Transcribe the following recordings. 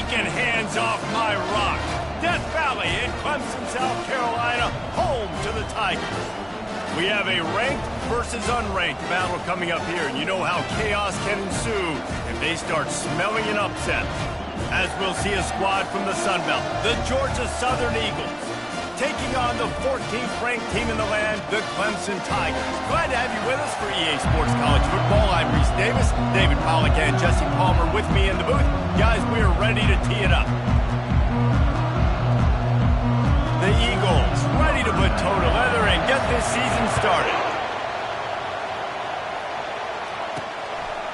taking hands off my rock. Death Valley in Clemson, South Carolina, home to the Tigers. We have a ranked versus unranked battle coming up here, and you know how chaos can ensue if they start smelling an upset. As we'll see a squad from the Sun Belt, the Georgia Southern Eagles, taking on the 14th ranked team in the land, the Clemson Tigers. Glad to have you with us for EA Sports College Football. I'm Reese Davis, David Pollack and Jesse Palmer with me in the booth. Guys, we are ready to tee it up. The Eagles ready to put toe to leather and get this season started.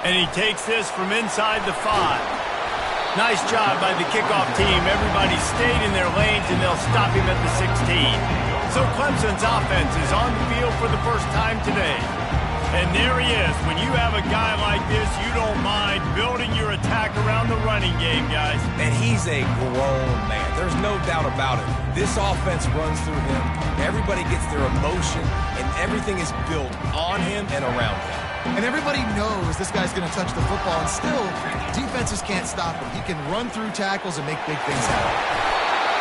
And he takes this from inside the 5. Nice job by the kickoff team. Everybody stayed in their lanes, and they'll stop him at the 16. So Clemson's offense is on the field for the first time today. And there he is. When you have a guy like this, you don't mind building your attack around the running game, guys. And he's a grown man. There's no doubt about it. This offense runs through him. Everybody gets their emotion, and everything is built on him and around him. And everybody knows this guy's going to touch the football, and still, defenses can't stop him. He can run through tackles and make big things happen.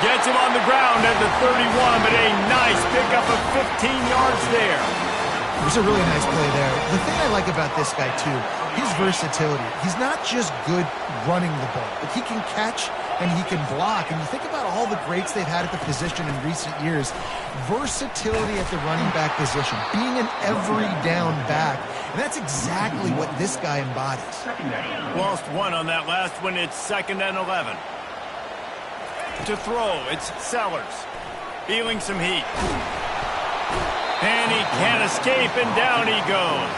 Gets him on the ground at the 31, but a nice pickup of 15 yards there. It was a really nice play there. The thing I like about this guy, too, his versatility. He's not just good running the ball, but he can catch and he can block. And you think about all the greats they've had at the position in recent years. Versatility at the running back position, being an every down back. And that's exactly what this guy embodies. Lost one on that last one. It's 2nd and 11. To throw, it's Sellers. Feeling some heat. And he can't escape, and down he goes.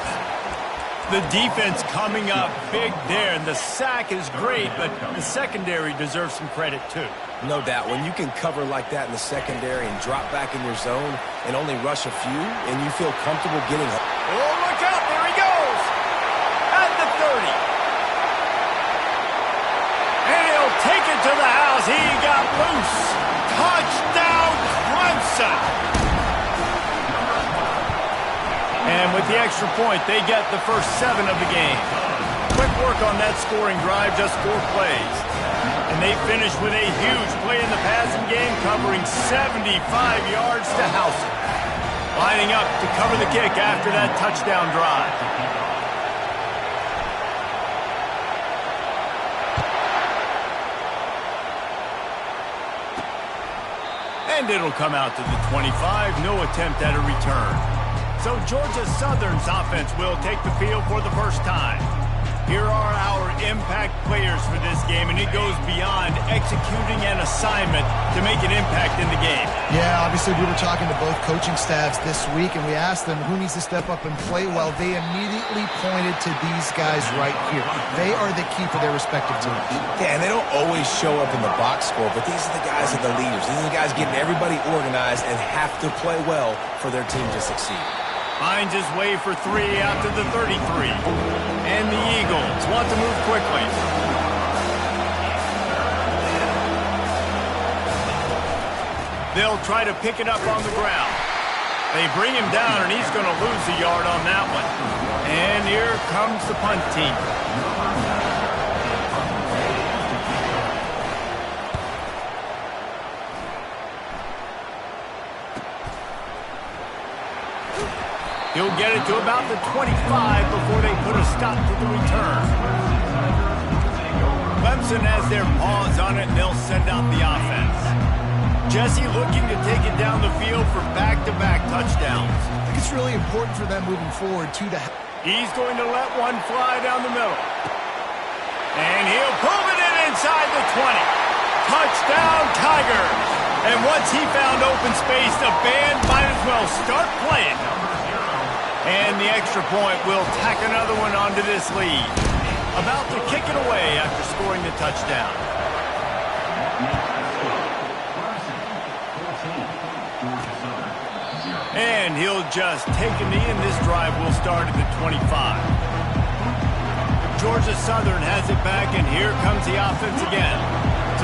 The defense coming up big there, and the sack is great, but the secondary deserves some credit too. No doubt. When you can cover like that in the secondary and drop back in your zone and only rush a few, and you feel comfortable getting up. Oh, look out. There he goes. At the 30. And he'll take it to the house. He got loose. Touchdown, Clemson. And with the extra point, they get the first 7 of the game. Quick work on that scoring drive, just 4 plays. And they finish with a huge play in the passing game, covering 75 yards to house it. Lining up to cover the kick after that touchdown drive. And it'll come out to the 25, no attempt at a return. So Georgia Southern's offense will take the field for the first time. Here are our impact players for this game, and it goes beyond executing an assignment to make an impact in the game. Yeah, obviously we were talking to both coaching staffs this week, and we asked them who needs to step up and play well. They immediately pointed to these guys right here. They are the key for their respective teams. Yeah, and they don't always show up in the box score, but these are the guys that are the leaders. These are the guys getting everybody organized and have to play well for their team to succeed. Finds his way for 3 out to the 33. And the Eagles want to move quickly. They'll try to pick it up on the ground. They bring him down, and he's going to lose a yard on that one. And here comes the punt team. He'll get it to about the 25 before they put a stop to the return. Clemson has their paws on it, and they'll send out the offense. Jesse looking to take it down the field for back-to-back touchdowns. I think it's really important for them moving forward, too. He's going to let one fly down the middle. And he'll pull it in inside the 20. Touchdown, Tigers. And once he found open space, the band might as well start playing. And the extra point will tack another one onto this lead. About to kick it away after scoring the touchdown. And he'll just take a knee, and this drive will start at the 25. Georgia Southern has it back, and here comes the offense again.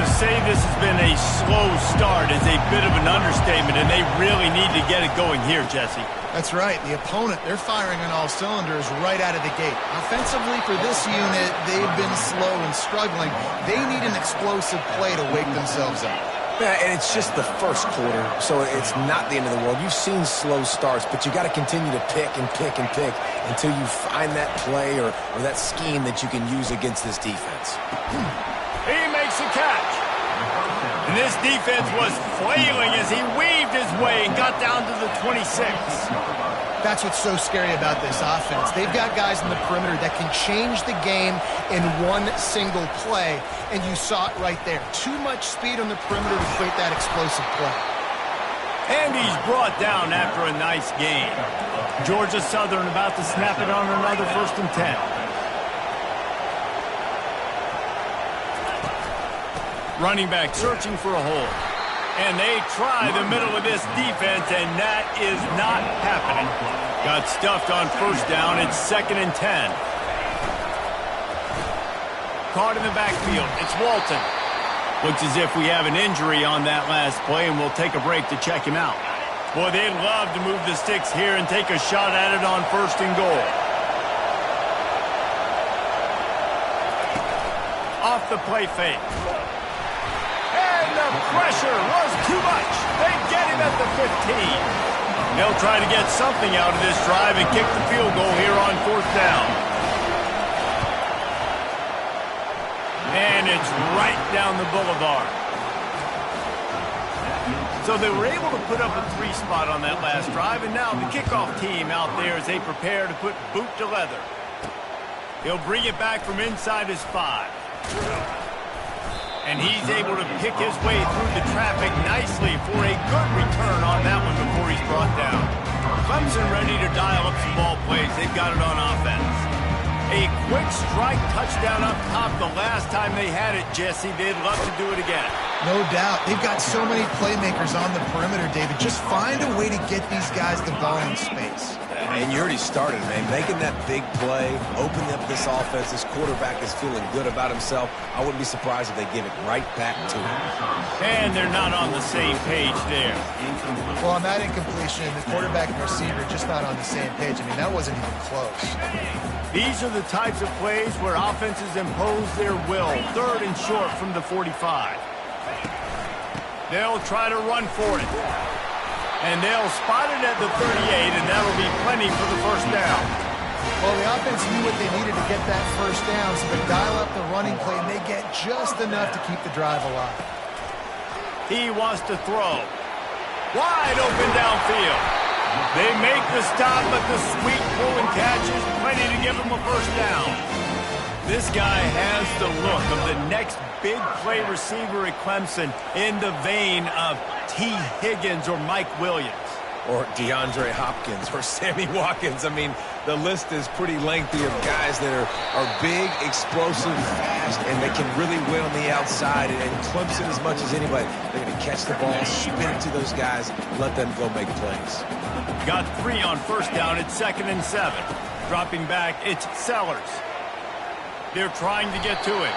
To say this has been a slow start is a bit of an understatement, and they really need to get it going here, Jesse. That's right. The opponent, they're firing on all cylinders right out of the gate. Offensively for this unit, they've been slow and struggling. They need an explosive play to wake themselves up. Yeah, and it's just the first quarter, so it's not the end of the world. You've seen slow starts, but you got to continue to pick and pick and pick until you find that play or that scheme that you can use against this defense. He makes a catch. And this defense was flailing as he weaved his way and got down to the 26. That's what's so scary about this offense. They've got guys in the perimeter that can change the game in one single play, and you saw it right there. Too much speed on the perimeter to create that explosive play. And he's brought down after a nice game. Georgia Southern about to snap it on another 1st and 10. Running back searching for a hole. And they try the middle of this defense, and that is not happening. Got stuffed on 1st down. It's 2nd and 10. Caught in the backfield. It's Walton. Looks as if we have an injury on that last play, and we'll take a break to check him out. Boy, they'd love to move the sticks here and take a shot at it on 1st and goal. Off the play fake. And the pressure was too much. They get him at the 15. They'll try to get something out of this drive and kick the field goal here on 4th down. And it's right down the boulevard. So they were able to put up a 3 spot on that last drive, and now the kickoff team out there as they prepare to put boot to leather. He'll bring it back from inside his 5. And he's able to pick his way through the traffic nicely for a good return on that one before he's brought down. Clemson ready to dial up some ball plays. They've got it on offense. A quick strike touchdown up top the last time they had it, Jesse. They'd love to do it again. No doubt. They've got so many playmakers on the perimeter, David. Just find a way to get these guys the ball in space. And you already started, man. Making that big play, opening up this offense. This quarterback is feeling good about himself. I wouldn't be surprised if they give it right back to him. And they're not on the same page there. Well, on that incompletion, the quarterback and receiver just not on the same page. I mean, that wasn't even close. These are the types of plays where offenses impose their will. 3rd and short from the 45. They'll try to run for it. And they'll spot it at the 38, and that'll be plenty for the 1st down. Well, the offense knew what they needed to get that 1st down, so they dial up the running play, and they get just enough to keep the drive alive. He wants to throw. Wide open downfield. They make the stop, but the sweet pull and catch is plenty to give them a 1st down. This guy has the look of the next big play receiver at Clemson in the vein of T. Higgins or Mike Williams. Or DeAndre Hopkins or Sammy Watkins. I mean, the list is pretty lengthy of guys that are big, explosive, fast, and they can really win on the outside. And Clemson, as much as anybody, they're going to catch the ball, spin it to those guys, let them go make plays. Got 3 on 1st down. It's 2nd and 7. Dropping back, it's Sellers. They're trying to get to it.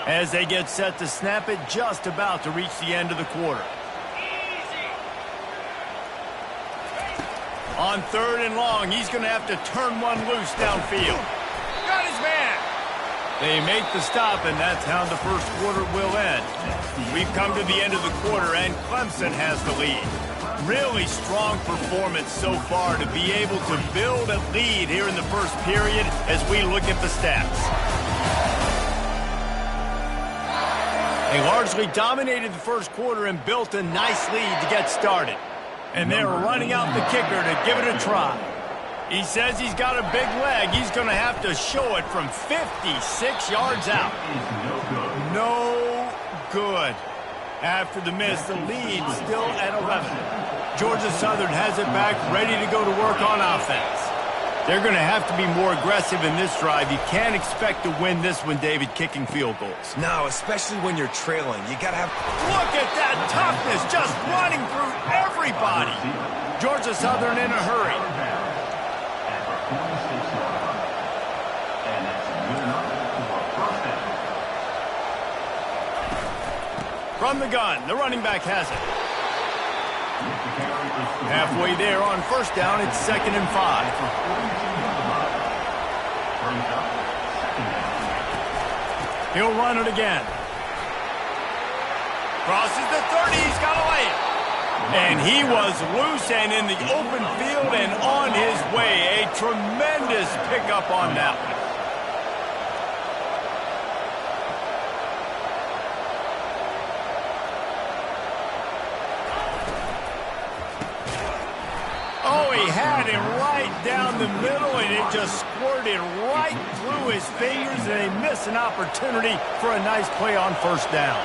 As they get set to snap it, just about to reach the end of the quarter. On 3rd and long, he's going to have to turn one loose downfield. Got his man. They make the stop, and that's how the 1st quarter will end. We've come to the end of the quarter, and Clemson has the lead. Really strong performance so far to be able to build a lead here in the 1st period as we look at the stats. They largely dominated the 1st quarter and built a nice lead to get started. And they're running out the kicker to give it a try. He says he's got a big leg. He's going to have to show it from 56 yards out. No good. After the miss, the lead still at 11. Georgia Southern has it back, ready to go to work on offense. They're going to have to be more aggressive in this drive. You can't expect to win this one, David, kicking field goals. No, especially when you're trailing. You got to have... Look at that toughness, just running through everybody. Georgia Southern in a hurry. From the gun, the running back has it. Halfway there on first down, it's 2nd and 5. He'll run it again. Crosses the 30, he's got to lay it. And he was loose and in the open field and on his way. A tremendous pickup on that one. Oh, he had him right down the middle, and it just squirted right through his fingers, and they missed an opportunity for a nice play on first down.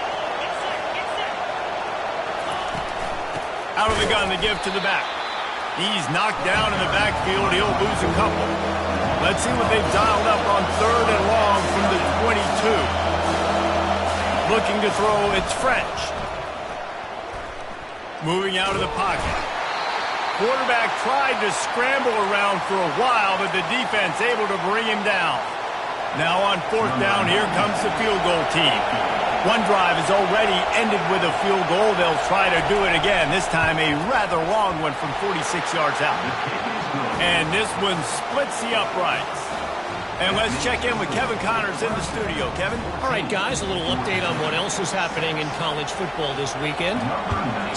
Out of the gun to give to the back. He's knocked down in the backfield. He'll lose a couple. Let's see what they've dialed up on 3rd and long from the 22. Looking to throw, it's French. Moving out of the pocket. Quarterback tried to scramble around for a while, but the defense able to bring him down. Now on 4th down, here comes the field goal team. One drive has already ended with a field goal. They'll try to do it again, this time a rather long one from 46 yards out. And this one splits the uprights. And let's check in with Kevin Connors in the studio. Kevin? All right, guys, a little update on what else is happening in college football this weekend.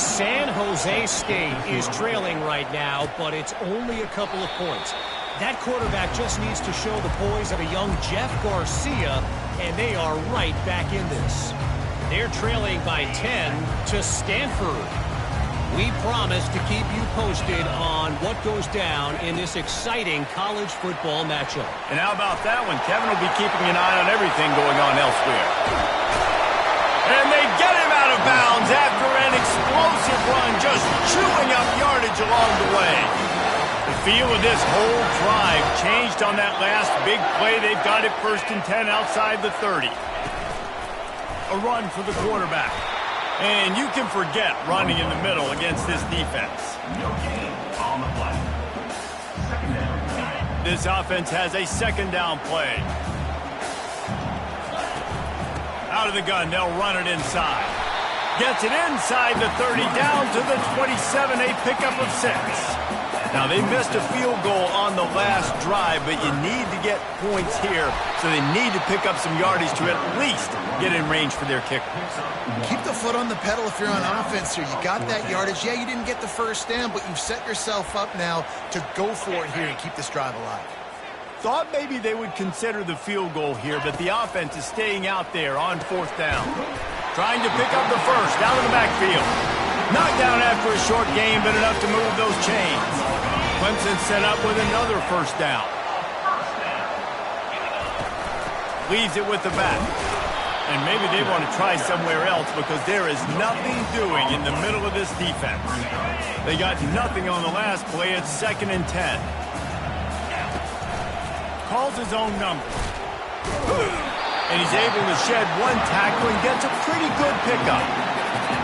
San Jose State is trailing right now, but it's only a couple of points. That quarterback just needs to show the poise of a young Jeff Garcia, and they are right back in this. They're trailing by 10 to Stanford. We promise to keep you posted on what goes down in this exciting college football matchup. And how about that one? Kevin will be keeping an eye on everything going on elsewhere. And they get him out of bounds after an explosive run, just chewing up yardage along the way. The feel of this whole drive changed on that last big play. They've got it 1st and 10 outside the 30. A run for the quarterback. And you can forget running in the middle against this defense. No gain on the play. 2nd down. This offense has a 2nd down play. Out of the gun, they'll run it inside. Gets it inside the 30, down to the 27, a pickup of 6. Now, they missed a field goal on the last drive, but you need to get points here, so they need to pick up some yardage to at least get in range for their kicker. Keep the foot on the pedal if you're on offense here. You got that yardage. Yeah, you didn't get the first down, but you've set yourself up now to go for it here and keep this drive alive. Thought maybe they would consider the field goal here, but the offense is staying out there on 4th down. Trying to pick up the first out of the backfield. Knocked down after a short game, but enough to move those chains. Clemson set up with another first down. Leaves it with the back. And maybe they want to try somewhere else because there is nothing doing in the middle of this defense. They got nothing on the last play. It's 2nd and 10. Calls his own number. And he's able to shed one tackle and gets a pretty good pickup.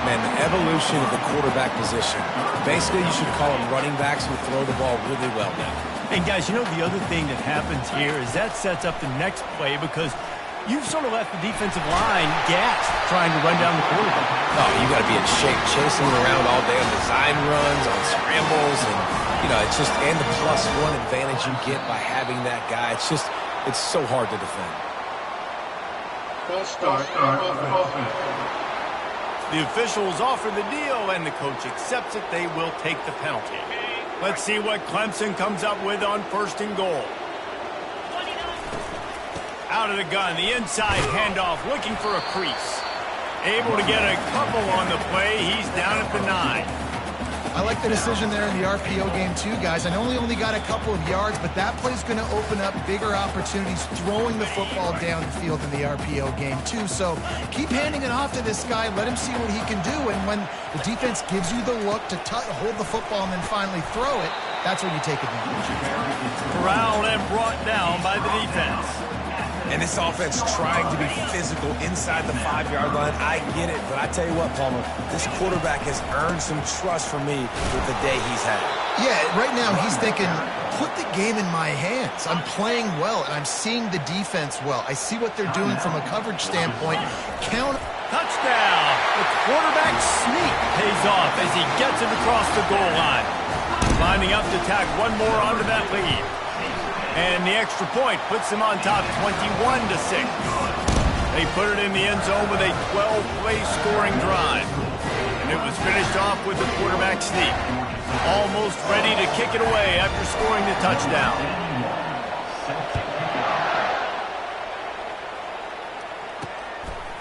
Man, the evolution of the quarterback position. Basically, you should call them running backs who throw the ball really well now. And guys, you know the other thing that happens here is that sets up the next play because you've sort of left the defensive line gassed trying to run down the quarterback. Oh, you got to be in shape, chasing him around all day on design runs, on scrambles, and it's just and the +1 advantage you get by having that guy. It's so hard to defend. False start offense. The officials offer the deal, and the coach accepts it. They will take the penalty. Let's see what Clemson comes up with on 1st and goal. Out of the gun, the inside handoff, looking for a crease. Able to get a couple on the play. He's down at the 9. I like the decision there in the RPO game too, guys. I know he only got a couple of yards, but that play's going to open up bigger opportunities throwing the football down the field in the RPO game too. So keep handing it off to this guy. Let him see what he can do. And when the defense gives you the look to hold the football and then finally throw it, that's when you take advantage. Corralled and brought down by the defense. And this offense trying to be physical inside the 5-yard line. I get it, but I tell you what, Palmer, this quarterback has earned some trust from me with the day he's had. Yeah, right now he's thinking, put the game in my hands. I'm playing well, and I'm seeing the defense well. I see what they're doing from a coverage standpoint. Touchdown! The quarterback sneak pays off as he gets it across the goal line. Lining up to tack one more onto that lead. And the extra point puts them on top 21-6. They put it in the end zone with a 12-play scoring drive. And it was finished off with the quarterback sneak. Almost ready to kick it away after scoring the touchdown.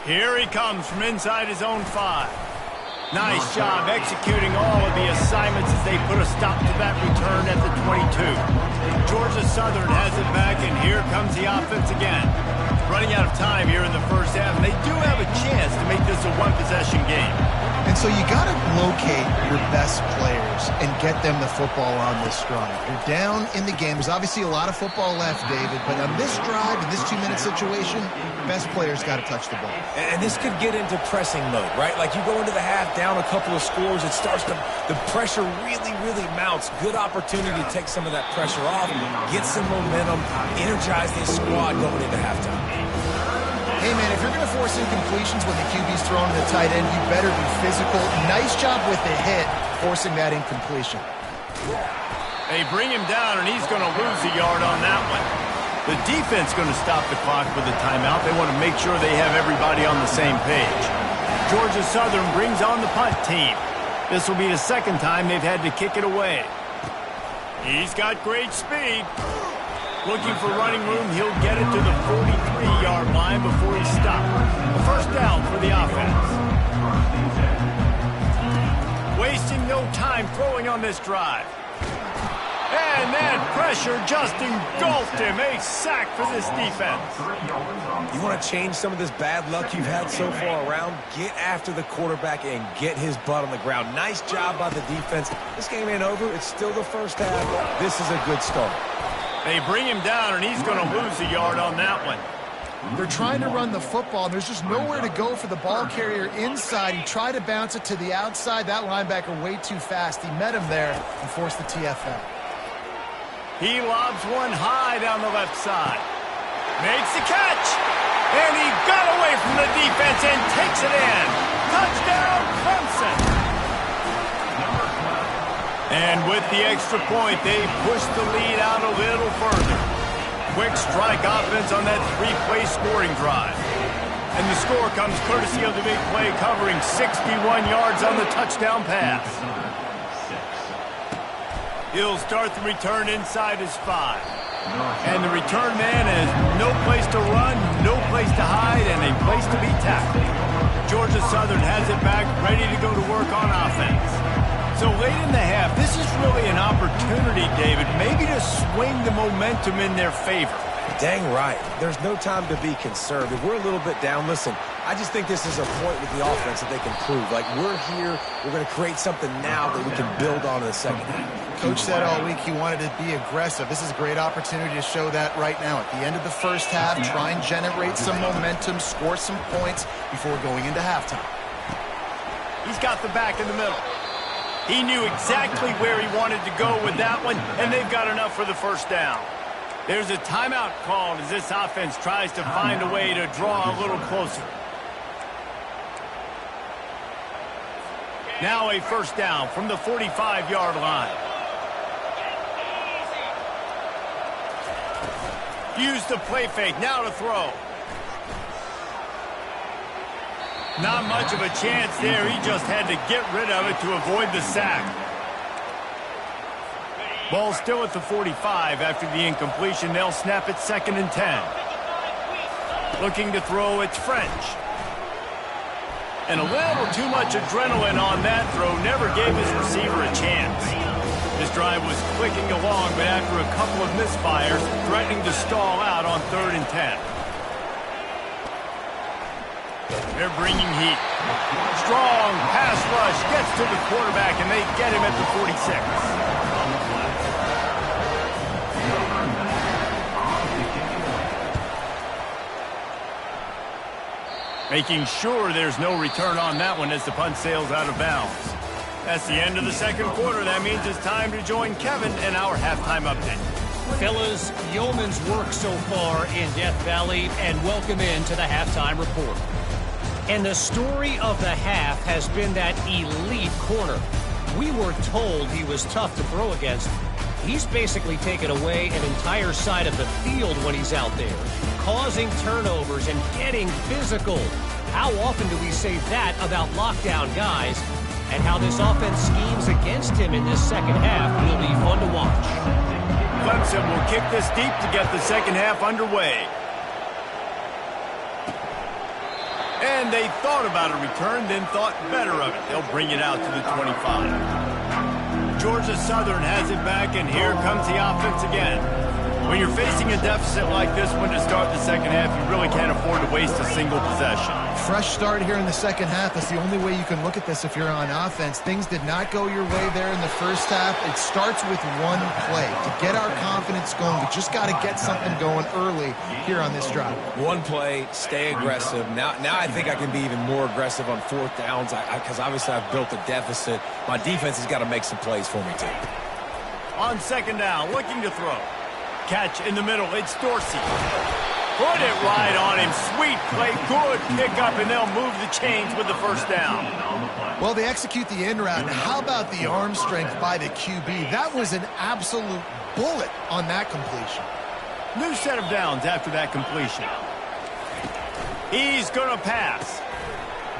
Here he comes from inside his own 5. Nice job executing all of the assignments as they put a stop to that return at the 22. Georgia Southern has it back, and here comes the offense again. Running out of time here in the first half, and they do have a chance to make this a one-possession game. And so you got to locate your best players and get them the football on this drive. You're down in the game. There's obviously a lot of football left, David, but on this drive, in this 2-minute situation, best players got to touch the ball. And this could get into pressing mode, right? Like you go into the half down a couple of scores, it starts to, the pressure really mounts. Good opportunity to take some of that pressure off, get some momentum, energize this squad going into halftime. Hey, man, if you're going to force incompletions when the QB's throwing to the tight end, you better be physical. Nice job with the hit, forcing that incompletion. They bring him down, and he's going to lose a yard on that one. The defense going to stop the clock with a timeout. They want to make sure they have everybody on the same page. Georgia Southern brings on the punt team. This will be the second time they've had to kick it away. He's got great speed. Looking for running room, he'll get it to the 43-yard line before he's stopped. A first down for the offense. Wasting no time throwing on this drive. And that pressure just engulfed him. A sack for this defense. You want to change some of this bad luck you've had so far around? Get after the quarterback and get his butt on the ground. Nice job by the defense. This game ain't over. It's still the first half. This is a good start. They bring him down, and he's going to lose a yard on that one. They're trying to run the football, and there's just nowhere to go for the ball carrier inside. He tried to bounce it to the outside. That linebacker way too fast. He met him there and forced the TFL. He lobs one high down the left side. Makes the catch. And he got away from the defense and takes it in. Touchdown, Clemson. And with the extra point, they push the lead out a little further. Quick strike offense on that 3-play scoring drive. And the score comes courtesy of the big play covering 61 yards on the touchdown pass. He'll start the return inside his 5. And the return man has no place to run, no place to hide, and a place to be tackled. Georgia Southern has it back, ready to go to work on offense. So late in the half, this is really an opportunity, David, maybe to swing the momentum in their favor. Dang right. There's no time to be conservative. We're a little bit down. Listen, I just think this is a point with the offense that they can prove. Like, we're here, we're going to create something now that we can build on in the second half. Coach said all week he wanted to be aggressive. This is a great opportunity to show that right now. At the end of the first half, try and generate some momentum, score some points before going into halftime. He's got the back in the middle. He knew exactly where he wanted to go with that one, and they've got enough for the first down. There's a timeout called as this offense tries to find a way to draw a little closer. Now a first down from the 45-yard line. Use the play fake, now to throw. Not much of a chance there. He just had to get rid of it to avoid the sack. Ball still at the 45 after the incompletion. They'll snap it 2nd and 10. Looking to throw, it's French. And a little too much adrenaline on that throw. Never gave his receiver a chance. This drive was clicking along, but after a couple of misfires, threatening to stall out on 3rd and 10. They're bringing heat. Strong pass rush gets to the quarterback, and they get him at the 46. Making sure there's no return on that one as the punt sails out of bounds. That's the end of the second quarter. That means it's time to join Kevin in our halftime update. Fellas, yeoman's work so far in Death Valley, and welcome into the halftime report. And the story of the half has been that elite corner. We were told he was tough to throw against. He's basically taken away an entire side of the field when he's out there, causing turnovers and getting physical. How often do we say that about lockdown guys? And how this offense schemes against him in this second half will be fun to watch. Clemson will kick this deep to get the second half underway. And they thought about a return, then thought better of it. They'll bring it out to the 25. Georgia Southern has it back, and here comes the offense again. When you're facing a deficit like this one to start the second half, you really can't afford to waste a single possession. Fresh start here in the second half. That's the only way you can look at this if you're on offense. Things did not go your way there in the first half. It starts with one play. To get our confidence going, we just got to get something going early here on this drive. One play, stay aggressive. Now I think I can be even more aggressive on fourth downs because obviously I've built a deficit. My defense has got to make some plays for me too. On second down, looking to throw. Catch in the middle, it's Dorsey. Put it right on him. Sweet play, good pickup, and they'll move the chains with the first down. Well, they execute the in route. How about the arm strength by the QB? That was an absolute bullet on that completion. New set of downs after that completion. He's going to pass.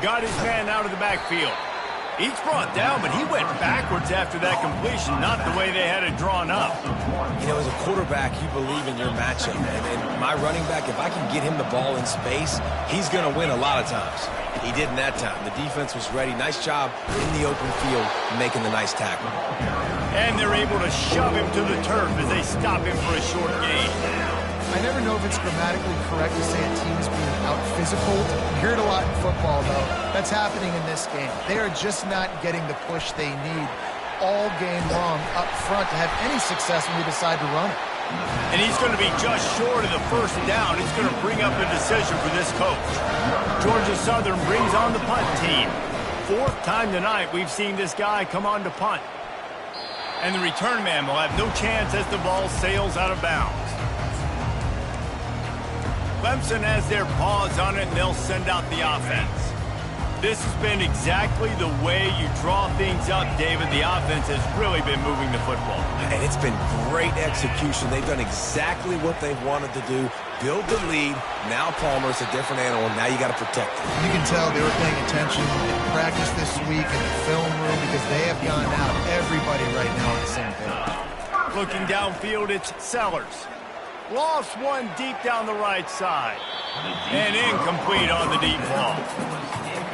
Got his man out of the backfield. He's brought down, but he went backwards after that completion, not the way they had it drawn up. You know, as a quarterback, you believe in your matchup. And my running back, if I can get him the ball in space, he's going to win a lot of times. He didn't that time. The defense was ready. Nice job in the open field making the nice tackle. And they're able to shove him to the turf as they stop him for a short gain. I never know if it's grammatically correct to say a team is being out-physical. You hear it a lot in football, though. That's happening in this game. They are just not getting the push they need all game long up front to have any success when we decide to run it. And he's going to be just short of the first down. It's going to bring up a decision for this coach. Georgia Southern brings on the punt team. Fourth time tonight we've seen this guy come on to punt. And the return man will have no chance as the ball sails out of bounds. Clemson has their paws on it, and they'll send out the offense. This has been exactly the way you draw things up, David. The offense has really been moving the football. And it's been great execution. They've done exactly what they've wanted to do. Build the lead. Now Palmer's a different animal. Now you got to protect it. You can tell they were paying attention in practice this week in the film room because they have gone out. Everybody right now on the same page. Looking downfield, it's Sellers. Lost one deep down the right side. And incomplete on the deep ball.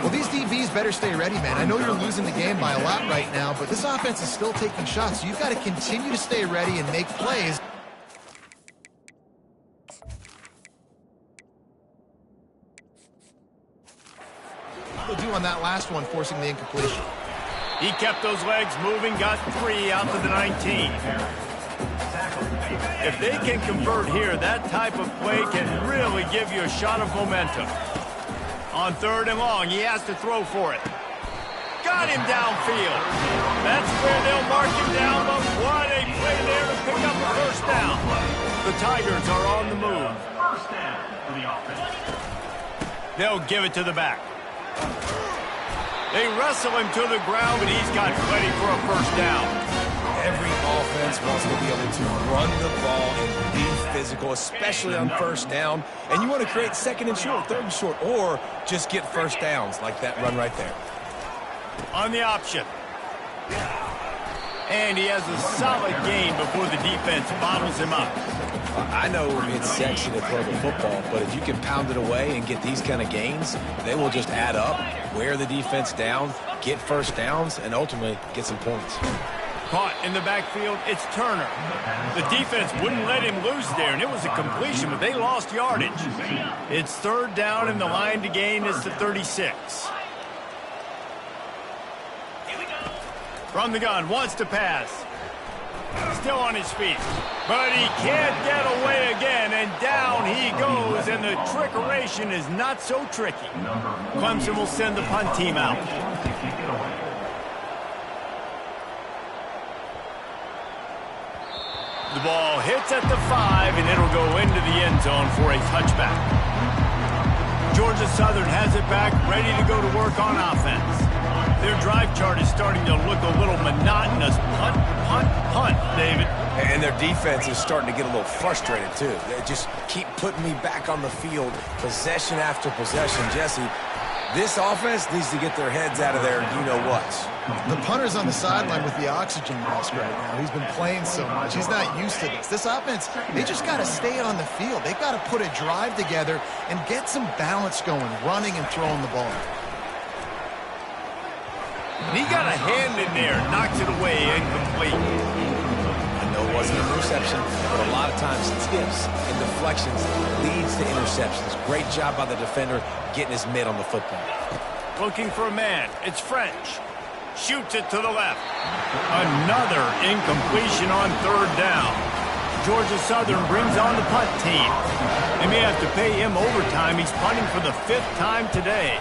Well, these DBs better stay ready, man. I know you're losing the game by a lot right now, but this offense is still taking shots. So you've got to continue to stay ready and make plays. They'll do on that last one, forcing the incompletion. He kept those legs moving, got 3 out to the 19. If they can convert here, that type of play can really give you a shot of momentum. On third and long, he has to throw for it. Got him downfield. That's where they'll mark him down, but what a play there to pick up a first down. The Tigers are on the move. First down for the offense. They'll give it to the back. They wrestle him to the ground, but he's got plenty for a first down. Every offense wants to be able to run the ball and be physical, especially on first down. And you want to create second and short, third and short, or just get first downs like that run right there. On the option. And he has a solid gain before the defense bottles him up. I know it's sexy to throw the football, but if you can pound it away and get these kind of gains, they will just add up, wear the defense down, get first downs, and ultimately get some points. Caught in the backfield, it's Turner. The defense wouldn't let him loose there, and it was a completion, but they lost yardage. It's third down, and the line to gain is the 36. From the gun, wants to pass. Still on his feet. But he can't get away again, and down he goes, and the trickeration is not so tricky. Clemson will send the punt team out. The ball hits at the 5, and it'll go into the end zone for a touchback. Georgia Southern has it back, ready to go to work on offense. Their drive chart is starting to look a little monotonous. Punt, punt, punt, David. And their defense is starting to get a little frustrated, too. They just keep putting me back on the field, possession after possession. Jesse, this offense needs to get their heads out of their you-know-whats. The punter's on the sideline with the oxygen mask right now. He's been playing so much. He's not used to this. This offense, they just got to stay on the field. They've got to put a drive together and get some balance going, running and throwing the ball. And he got a hand in there, knocks it away, incomplete. I know it wasn't an interception, but a lot of times tips and deflections leads to interceptions. Great job by the defender getting his mitt on the football. Looking for a man. It's French. Shoots it to the left. Another incompletion on third down. Georgia Southern brings on the punt team. They may have to pay him overtime. He's punting for the 5th time today.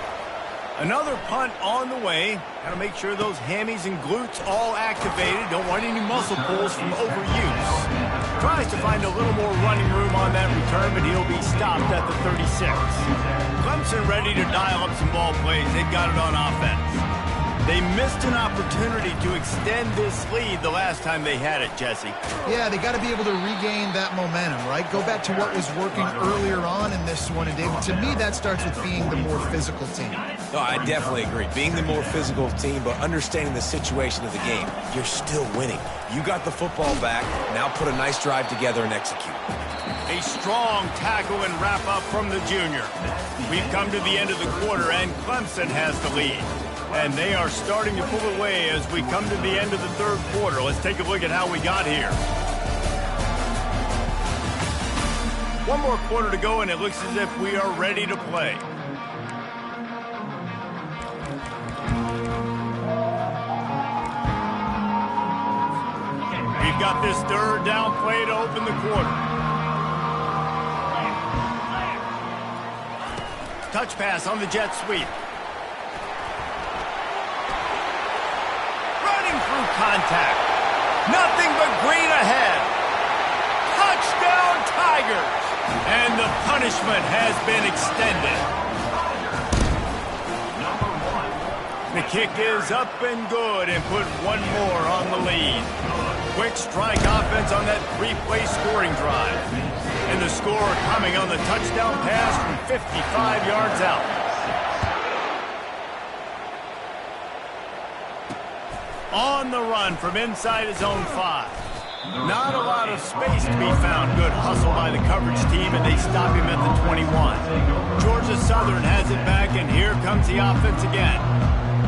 Another punt on the way. Got to make sure those hammies and glutes all activated. Don't want any muscle pulls from overuse. Tries to find a little more running room on that return, but he'll be stopped at the 36. Clemson ready to dial up some ball plays. They've got it on offense. They missed an opportunity to extend this lead the last time they had it, Jesse. Yeah, they got to be able to regain that momentum, right? Go back to what was working earlier on in this one. And, David, to me, that starts with being the more physical team. No, I definitely agree. Being the more physical team, but understanding the situation of the game. You're still winning. You got the football back. Now put a nice drive together and execute. A strong tackle and wrap-up from the junior. We've come to the end of the quarter, and Clemson has the lead. And they are starting to pull away as we come to the end of the third quarter. Let's take a look at how we got here. One more quarter to go, and it looks as if we are ready to play. We've got this third down play to open the quarter. Touch pass on the jet sweep. Through contact. Nothing but green ahead. Touchdown Tigers. And the punishment has been extended. The kick is up and good and put one more on the lead. Quick strike offense on that 3-play scoring drive. And the score coming on the touchdown pass from 55 yards out. On the run from inside his own 5. Not a lot of space to be found. Good hustle by the coverage team, and they stop him at the 21. Georgia Southern has it back, and here comes the offense again.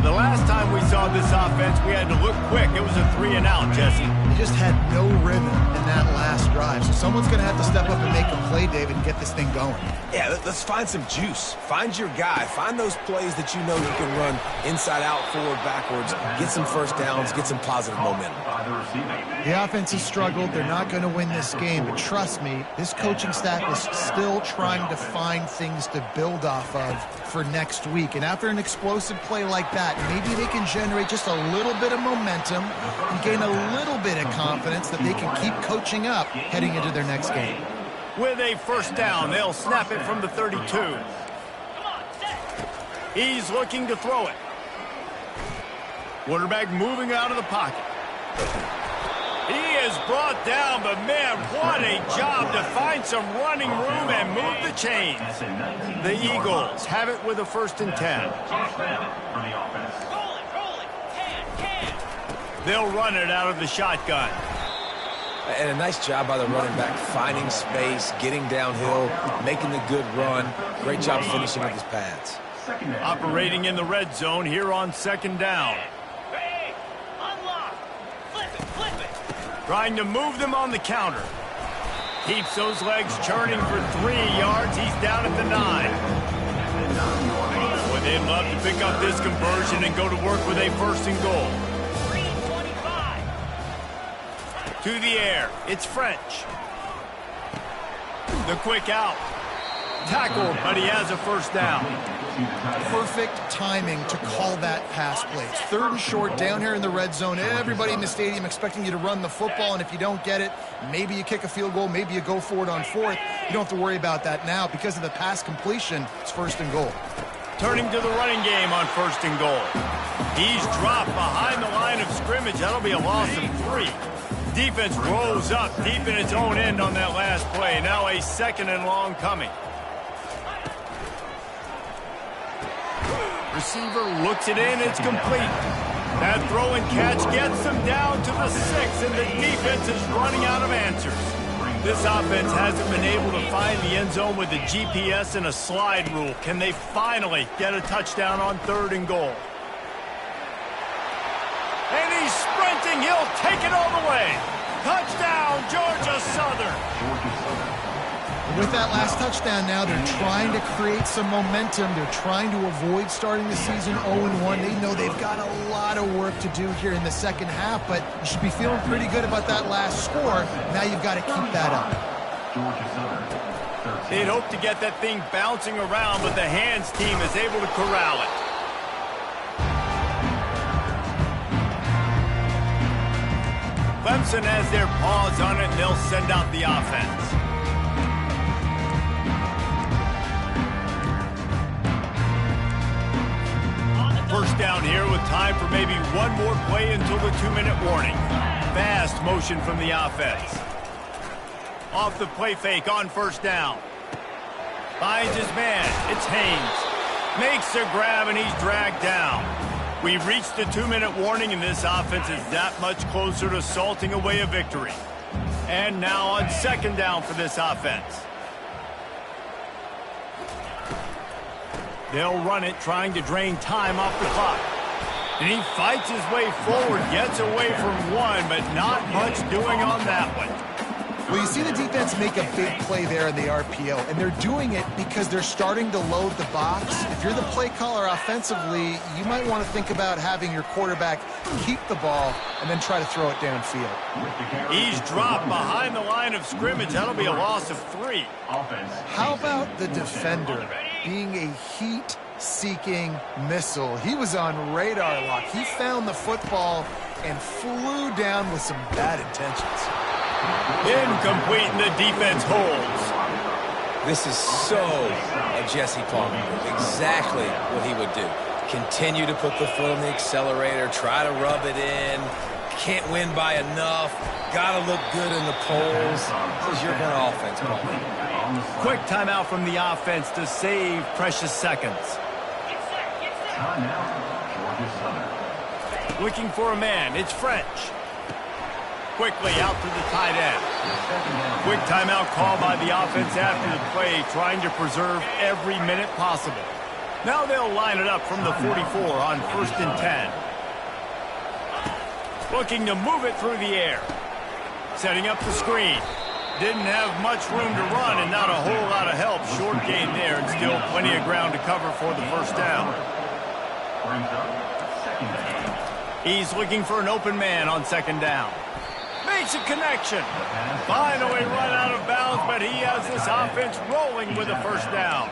The last time we saw this offense, we had to look quick. It was a 3-and-out, Jesse. They just had no rhythm in that last drive. So someone's going to have to step up and make a play, David, and get this thing going. Yeah, let's find some juice. Find your guy. Find those plays that you know you can run inside out, forward, backwards. Get some first downs. Get some positive momentum. The offense has struggled. They're not going to win this game. But trust me, this coaching staff is still trying to find things to build off of for next week. And after an explosive play like that, maybe they can generate just a little bit of momentum and gain a little bit of confidence that they can keep coaching up heading into their next game. With a first down, they'll snap it from the 32. He's looking to throw it. Quarterback moving out of the pocket. He is brought down, but man, what a job to find some running room and move the chains. The Eagles have it with a 1st and 10. They'll run it out of the shotgun. And a nice job by the running back, finding space, getting downhill, making the good run. Great job finishing with his pads. Operating in the red zone here on 2nd down. Trying to move them on the counter. Keeps those legs churning for 3 yards. He's down at the 9. Boy, they'd love to pick up this conversion and go to work with a 1st and goal. To the air. It's French. The quick out. Tackled, but he has a first down. Perfect timing to call that pass play. It's 3rd and short down here in the red zone. Everybody in the stadium expecting you to run the football, and if you don't get it, maybe you kick a field goal, maybe you go for it on 4th. You don't have to worry about that now. Because of the pass completion, it's 1st and goal. Turning to the running game on 1st and goal. He's dropped behind the line of scrimmage. That'll be a loss of 3. Defense rolls up deep in its own end on that last play. Now a 2nd and long coming. Receiver looks it in. It's complete. That throw and catch gets them down to the 6, and the defense is running out of answers. This offense hasn't been able to find the end zone with the GPS and a slide rule. Can they finally get a touchdown on 3rd and goal? And he's sprinting. He'll take it all the way. Touchdown, Georgia Southern. With that last touchdown now, they're trying to create some momentum. They're trying to avoid starting the season 0-1. They know they've got a lot of work to do here in the second half, but you should be feeling pretty good about that last score. Now you've got to keep that up. They'd hope to get that thing bouncing around, but the hands team is able to corral it. Clemson has their paws on it, and they'll send out the offense. First down here with time for maybe one more play until the 2-minute warning. Fast motion from the offense. Off the play fake on 1st down. Finds his man. It's Haynes. Makes a grab, and he's dragged down. We've reached the 2-minute warning, and this offense is that much closer to salting away a victory. And now on 2nd down for this offense. They'll run it, trying to drain time off the clock. And he fights his way forward, gets away from one, but not much doing on that one. Well, you see the defense make a big play there in the RPO, and they're doing it because they're starting to load the box. If you're the play caller offensively, you might want to think about having your quarterback keep the ball and then try to throw it downfield. He's dropped behind the line of scrimmage. That'll be a loss of 3. How about the defender being a heat-seeking missile? He was on radar lock. He found the football and flew down with some bad intentions. Incomplete, and the defense holds. This is so a Jesse Palmer move. Exactly what he would do. Continue to put the foot on the accelerator, try to rub it in. Can't win by enough. Got to look good in the polls. This is your kind of offense, Palmer. Quick timeout from the offense to save precious seconds. Looking for a man. It's French. Quickly out to the tight end. Quick timeout call by the offense after the play, trying to preserve every minute possible. Now they'll line it up from the 44 on 1st and 10. Looking to move it through the air. Setting up the screen. Didn't have much room to run and not a whole lot of help. Short gain there and still plenty of ground to cover for the 1st down. He's looking for an open man on 2nd down. Makes a connection. Finally run out of bounds, but he has this offense rolling with a 1st down.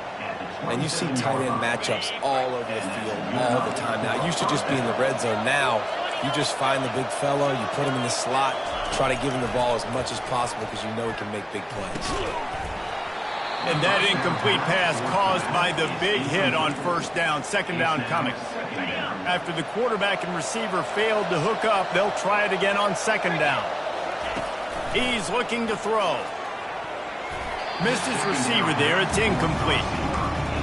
And you see tight end matchups all over the field all the time now. It used to just be in the red zone. Now you just find the big fellow, you put him in the slot, try to give him the ball as much as possible because you know he can make big plays. And that incomplete pass caused by the big hit on 1st down. 2nd down coming. After the quarterback and receiver failed to hook up, they'll try it again on 2nd down. He's looking to throw. Missed his receiver there. It's incomplete.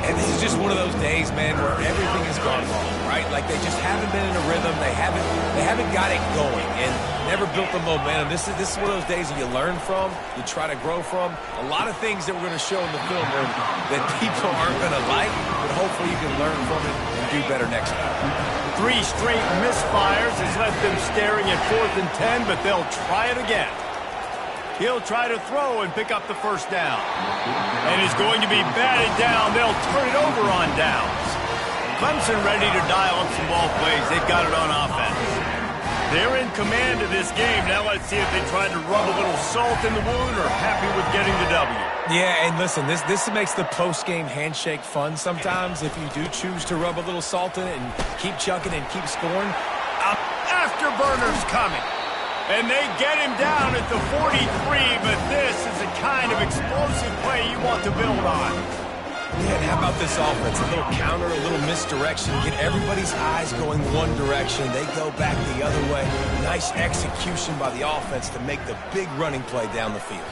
And this is just one of those days, man, where everything has gone wrong, right? Like they just haven't been in a rhythm. They haven't got it going and never built the momentum. This is one of those days that you learn from, you try to grow from. A lot of things that we're going to show in the film that people aren't going to like, but hopefully you can learn from it and do better next time. 3 straight misfires has left them staring at 4th and 10, but they'll try it again. He'll try to throw and pick up the 1st down. And he's going to be batted down. They'll turn it over on downs. Clemson ready to dial up some ball plays. They've got it on offense. They're in command of this game. Now let's see if they try to rub a little salt in the wound or happy with getting the W. Yeah, and listen, this makes the post-game handshake fun sometimes if you do choose to rub a little salt in it and keep chucking and keep scoring. Afterburner's coming. And they get him down at the 43, but this is the kind of explosive play you want to build on. Yeah, and how about this offense? A little counter, a little misdirection. Get everybody's eyes going one direction. They go back the other way. Nice execution by the offense to make the big running play down the field.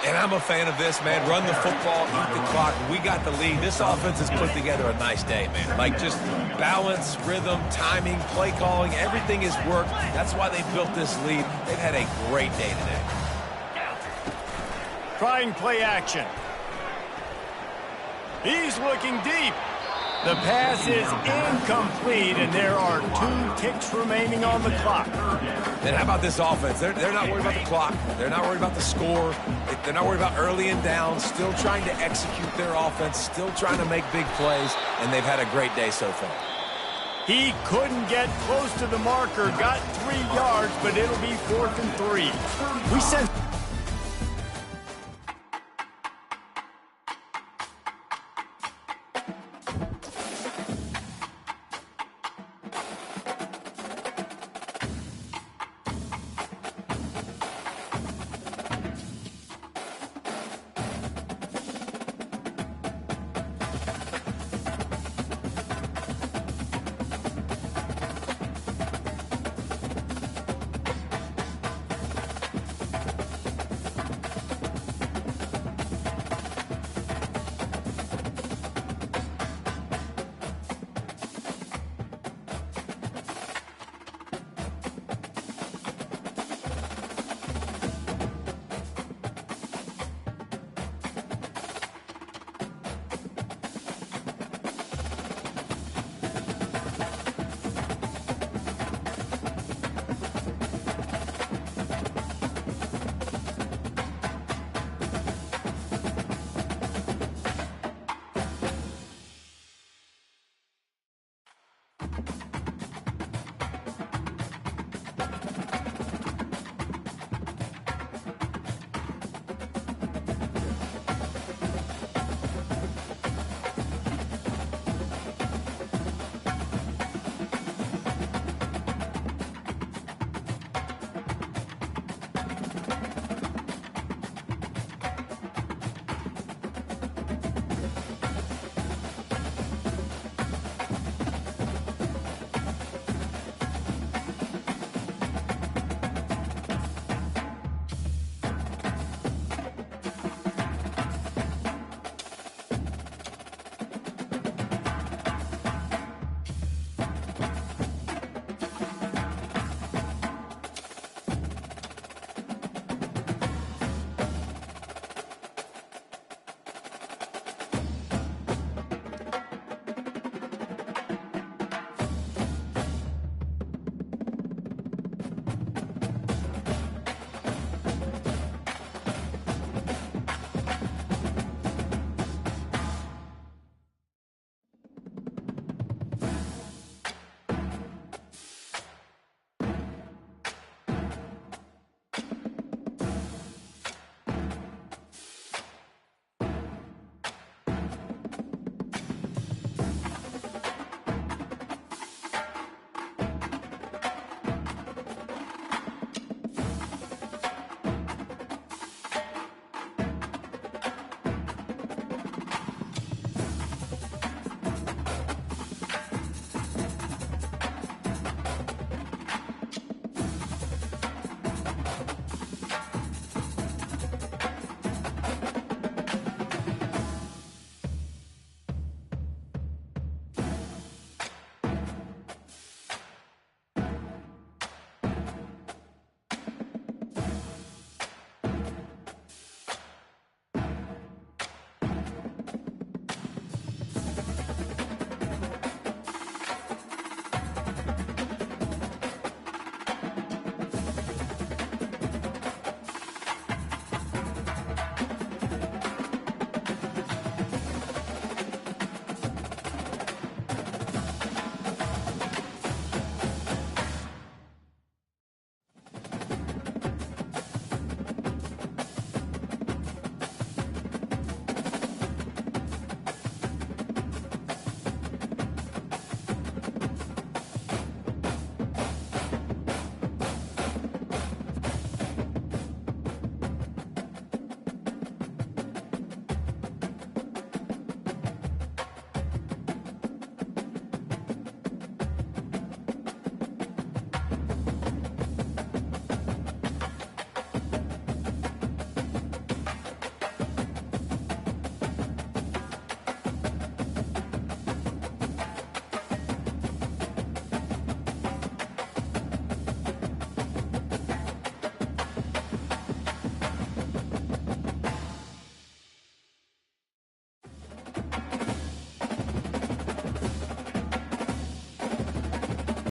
And I'm a fan of this, man. Run the football, eat the clock. We got the lead. This offense has put together a nice day, man. Like just balance, rhythm, timing, play calling, everything has worked. That's why they built this lead. They've had a great day today. Trying play action. He's looking deep. The pass is incomplete, and there are 2 ticks remaining on the clock. And how about this offense? They're not worried about the clock. They're not worried about the score. They're not worried about early and down. Still trying to execute their offense. Still trying to make big plays, and they've had a great day so far. He couldn't get close to the marker. Got 3 yards, but it'll be 4th and 3. We sent...